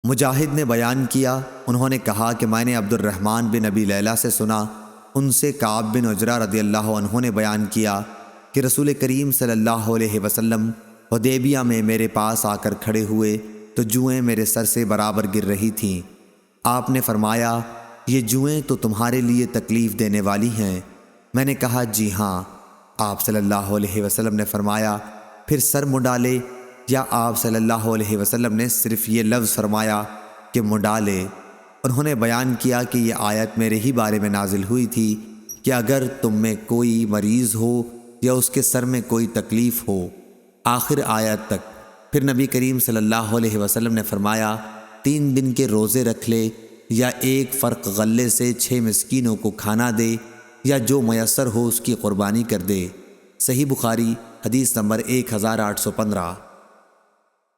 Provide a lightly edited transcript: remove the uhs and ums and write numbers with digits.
मुजाहिद ने बयान किया, उन्होंने कहा कि मैंने अब्दुर्रहमान बिन अबी लैला से सुना, उनसे काब बिन उजरा रदियल्लाहु अन्हु ने बयान किया कि रसूल करीम सल्लल्लाहु अलैहि वसल्लम हुदैबिया में मेरे पास आकर खड़े हुए तो जुएँ मेरे सर से बराबर गिर रही थीं। आपने फरमाया, ये जुएँ तो तुम्हारे लिए तकलीफ़ देने वाली हैं। मैंने कहा, जी हाँ। आप सल्लल्लाहु अलैहि वसल्लम ने फरमाया, फिर सर मुंडा ले, या आप सल्लल्लाहु अलैहि वसल्लम ने सिर्फ ये लफ्ज़ फरमाया कि मुंडा ले। उन्होंने बयान किया कि यह आयत मेरे ही बारे में नाजिल हुई थी कि अगर तुम में कोई मरीज़ हो या उसके सर में कोई तकलीफ़ हो, आखिर आयत तक। फिर नबी करीम सल्लल्लाहु अलैहि वसल्लम ने फरमाया, 3 दिन के रोज़े रख ले, या एक फ़र्क गल्ले से 6 मिस्कीनों को खाना दे, या जो मयसर हो उसकी क़ुरबानी कर दे। सही बुखारी हदीस नंबर 1815।